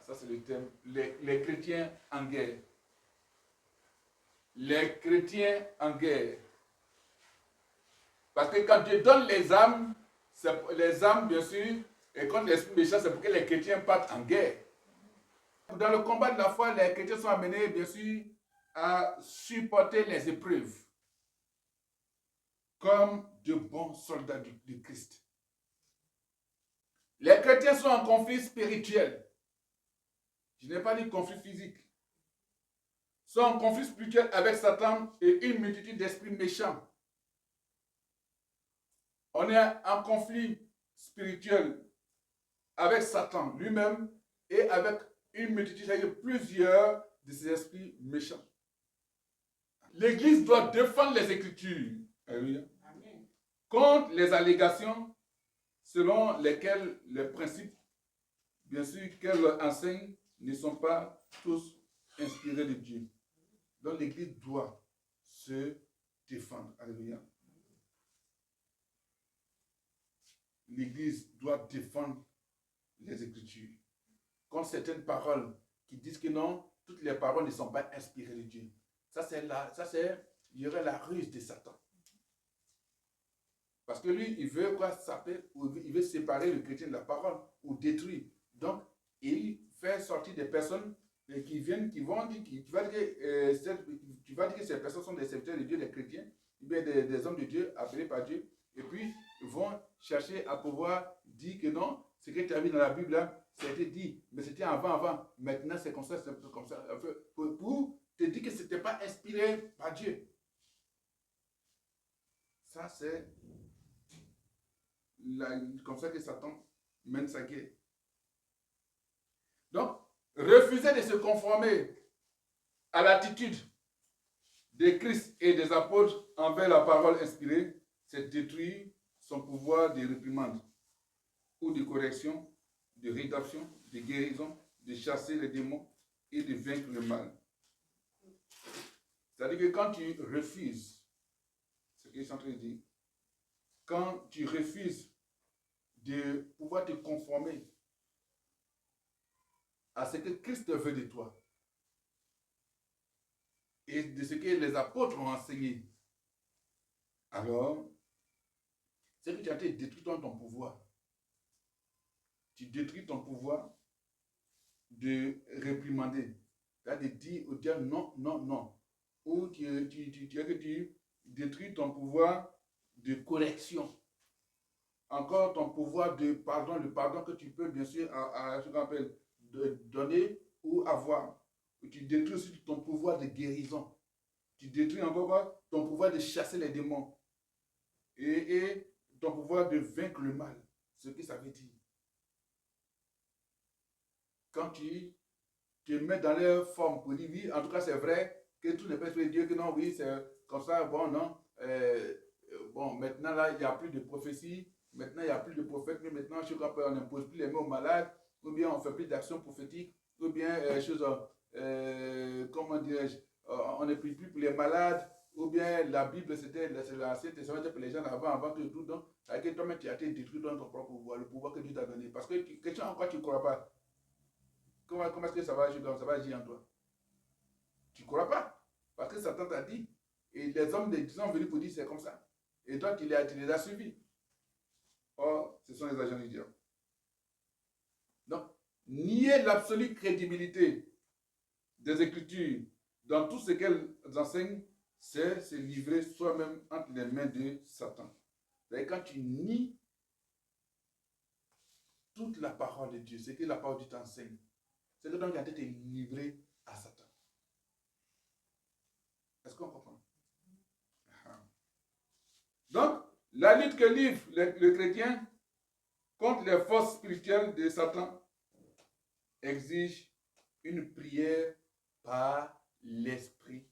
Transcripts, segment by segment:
Ça c'est le thème. Les chrétiens en guerre. Les chrétiens en guerre. Parce que quand Dieu donne les âmes, bien sûr, et contre l'esprit méchant, c'est pour que les chrétiens partent en guerre. Dans le combat de la foi, les chrétiens sont amenés, bien sûr, à supporter les épreuves comme de bons soldats du Christ. Les chrétiens sont en conflit spirituel. Je n'ai pas dit conflit physique. Ils sont en conflit spirituel avec Satan et une multitude d'esprits méchants. On est en conflit spirituel avec Satan lui-même et avec une multitude, c'est-à-dire plusieurs de ces esprits méchants. L'Église doit défendre les Écritures. Alléluia. Contre les allégations selon lesquelles les principes, bien sûr, qu'elle enseigne ne sont pas tous inspirés de Dieu. Donc l'Église doit se défendre. Alléluia. L'Église doit défendre les Écritures. Contre certaines paroles qui disent que non, toutes les paroles ne sont pas inspirées de Dieu. Il y aurait la ruse de Satan. Parce que lui, il veut quoi il veut séparer le chrétien de la parole ou détruire. Donc, il fait sortir des personnes qui viennent, tu vas dire que ces personnes sont des serviteurs de Dieu, des chrétiens, bien des hommes de Dieu appelés par Dieu, et puis ils vont chercher à pouvoir dire que non, ce que tu as vu dans la Bible, là, ça a été dit, mais c'était avant, maintenant c'est comme ça, pour te dire que ce n'était pas inspiré par Dieu. Ça, c'est comme ça que Satan mène sa guerre. Donc, refuser de se conformer à l'attitude de Christ et des apôtres envers la parole inspirée, c'est détruire son pouvoir de réprimande ou de correction, de rédemption, de guérison, de chasser les démons et de vaincre le mal. C'est-à-dire que quand tu refuses, ce que je suis en train de dire, quand tu refuses de pouvoir te conformer à ce que Christ veut de toi et de ce que les apôtres ont enseigné, alors, c'est que tu as été détruit dans ton pouvoir. Tu détruis ton pouvoir de réprimander, c'est-à-dire de dire au diable non, non, non. Ou tu détruis ton pouvoir de correction. Encore ton pouvoir de pardon, le pardon que tu peux bien sûr à ce qu'on appelle de donner ou avoir. Et tu détruis aussi ton pouvoir de guérison. Tu détruis encore ton pouvoir de chasser les démons. Et ton pouvoir de vaincre le mal. Ce que ça veut dire. Quand tu te mets dans leur forme pour dire oui, en tout cas c'est vrai que tout n'est pas de Dieu, que non, oui, c'est comme ça, bon, non. Bon, maintenant là, il n'y a plus de prophétie. Maintenant, il n'y a plus de prophète, mais maintenant, je crois qu'on n'impose plus les mots aux malades, ou bien on ne fait plus d'actions prophétiques, ou bien comment dirais-je, on ne prie plus pour les malades, ou bien la Bible, c'était l'Ancien Testament pour les gens avant que tout. Donc, avec toi-même, tu as été détruit dans ton propre pouvoir, le pouvoir que Dieu t'a donné. Parce que question en quoi tu ne crois pas. Comment est-ce que ça va agir en toi? Tu ne crois pas. Parce que Satan t'a dit, et les hommes sont venus pour dire c'est comme ça. Et toi, tu les as suivis. Or, ce sont les agents du diable. Donc, nier l'absolue crédibilité des Écritures dans tout ce qu'elles enseignent, c'est se livrer soi-même entre les mains de Satan. C'est quand tu nies toute la parole de Dieu, ce que la parole de Dieu t'enseigne, c'est que donc tu as été livré à Satan. Est-ce qu'on comprend? Donc, la lutte que livre le chrétien contre les forces spirituelles de Satan exige une prière par l'esprit.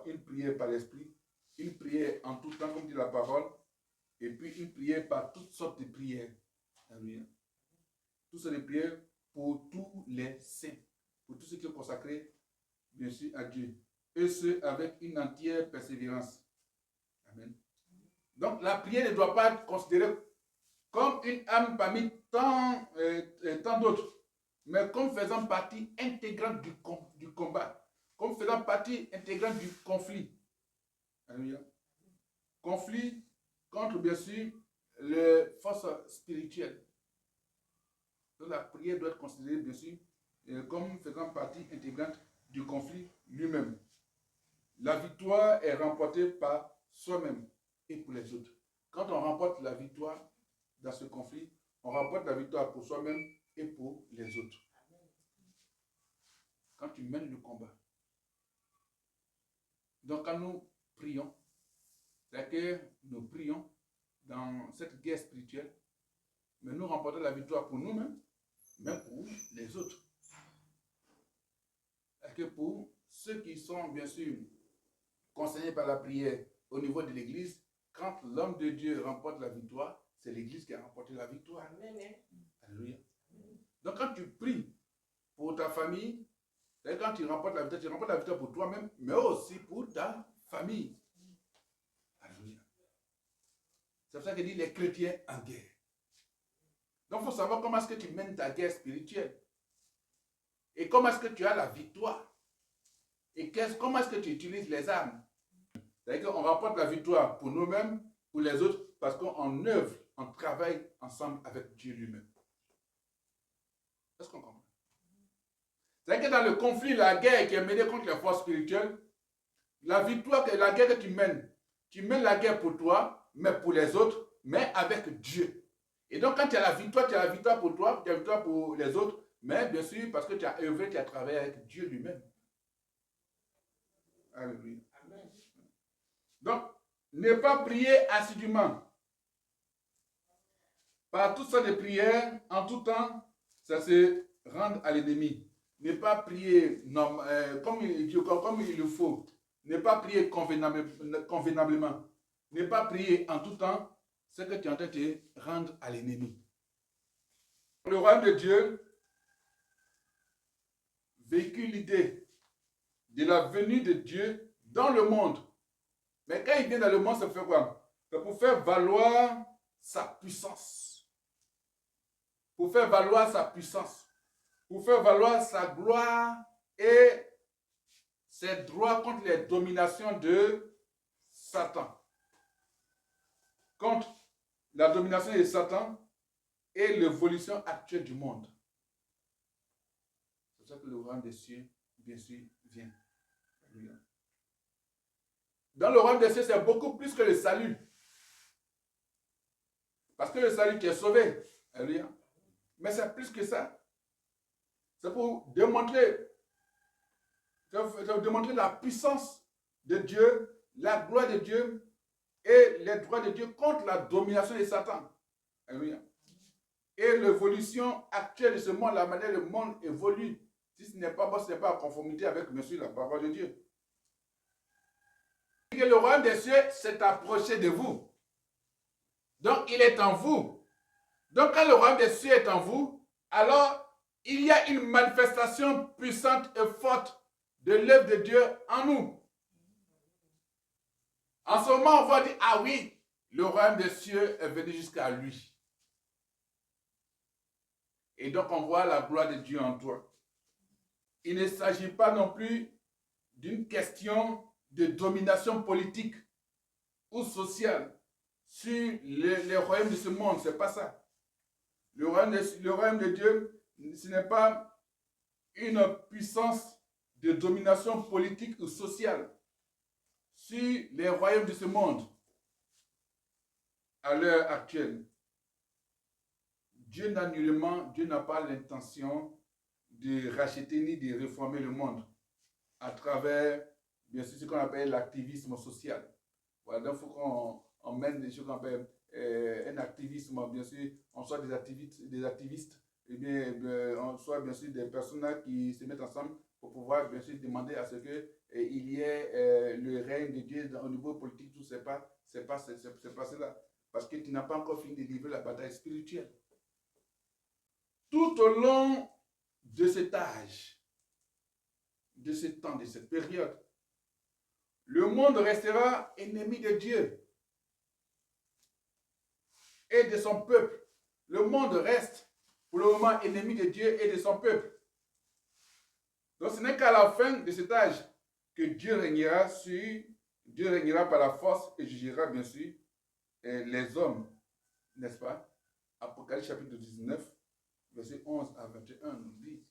Une prière par l'esprit, une prière en tout temps, comme dit la parole, et puis une prière par toutes sortes de prières. Alléluia. Toutes sortes de prières pour tous les saints, pour tous ceux qui sont consacrés, bien sûr, à Dieu. Et ce, avec une entière persévérance. Amen. Donc, la prière ne doit pas être considérée comme une âme parmi tant d'autres. mais comme faisant partie intégrante du combat, comme faisant partie intégrante du conflit. Alléluia. Conflit contre, bien sûr, les forces spirituelles. Donc la prière doit être considérée, bien sûr, comme faisant partie intégrante du conflit lui-même. La victoire est remportée par soi-même et pour les autres. Quand on remporte la victoire dans ce conflit, on remporte la victoire pour soi-même et pour les autres. Quand tu mènes le combat. Donc quand nous prions, c'est que nous prions dans cette guerre spirituelle, mais nous remportons la victoire pour nous-mêmes, mais pour les autres. C'est que pour ceux qui sont bien sûr concernés par la prière au niveau de l'église, quand l'homme de Dieu remporte la victoire, c'est l'église qui a remporté la victoire. Amen. Alléluia. Donc quand tu pries pour ta famille, quand tu remportes la victoire pour toi-même, mais aussi pour ta famille. Alléluia. C'est pour ça qu'il dit les chrétiens en guerre. Donc il faut savoir comment est-ce que tu mènes ta guerre spirituelle. Et comment est-ce que tu as la victoire. Et comment est-ce que tu utilises les armes. C'est-à-dire qu'on remporte la victoire pour nous-mêmes, pour les autres, parce qu'on œuvre, on travaille ensemble avec Dieu lui-même. Est-ce qu'on comprend? C'est-à-dire que dans le conflit, la guerre qui est menée contre les forces spirituelles, la victoire, la guerre que tu mènes la guerre pour toi, mais pour les autres, mais avec Dieu. Et donc quand tu as la victoire pour toi, tu as la victoire pour les autres, mais bien sûr, parce que tu as œuvré, tu as travaillé avec Dieu lui-même. Alléluia. Amen. Donc, ne pas prier assidûment. Par toutes sortes de prières, en tout temps, ça se rend à l'ennemi. Ne pas prier comme il le faut. Ne pas prier convenablement. Ne pas prier en tout temps, c'est que tu es en train de te rendre à l'ennemi. Le royaume de Dieu véhicule l'idée de la venue de Dieu dans le monde. Mais quand il vient dans le monde, ça fait quoi? C'est pour faire valoir sa puissance. Pour faire valoir sa puissance. Pour faire valoir sa gloire et ses droits contre les dominations de Satan. Contre la domination de Satan et l'évolution actuelle du monde. C'est pour ça que le royaume des cieux, bien sûr, vient. Dans le royaume des cieux, c'est beaucoup plus que le salut. Parce que le salut, tu es sauvé. Alléluia. Mais c'est plus que ça. C'est pour démontrer la puissance de Dieu, la gloire de Dieu et les droits de Dieu contre la domination de Satan. Alléluia. Et l'évolution actuelle de ce monde, la manière dont le monde évolue, si ce n'est pas bon, ce n'est pas en conformité avec, bien sûr, la parole de Dieu. Et que le royaume des cieux s'est approché de vous. Donc, il est en vous. Donc, quand le royaume des cieux est en vous, alors, il y a une manifestation puissante et forte de l'œuvre de Dieu en nous. En ce moment, on va dire, ah oui, le royaume des cieux est venu jusqu'à lui. Et donc, on voit la gloire de Dieu en toi. Il ne s'agit pas non plus d'une question de domination politique ou sociale sur les royaumes de ce monde. Ce n'est pas ça. Le royaume de Dieu, ce n'est pas une puissance de domination politique ou sociale sur les royaumes de ce monde à l'heure actuelle. Dieu n'a pas l'intention de racheter ni de réformer le monde à travers, bien sûr, ce qu'on appelle l'activisme social. Voilà, donc il faut qu'on mène des choses qu'on appelle un activisme, bien sûr, on soit des activistes, et bien, on soit bien sûr des personnes qui se mettent ensemble pour pouvoir bien sûr demander à ce qu'il y ait le règne de Dieu au niveau politique, tout, c'est pas cela. Parce que tu n'as pas encore fini de livrer la bataille spirituelle. Tout au long de cet âge, de ce temps, de cette période, le monde restera ennemi de Dieu et de son peuple. Le monde reste pour le moment ennemi de Dieu et de son peuple. Donc ce n'est qu'à la fin de cet âge que Dieu régnera par la force et jugera bien sûr les hommes, n'est-ce pas? Apocalypse chapitre 19, verset 11 à 21 nous dit.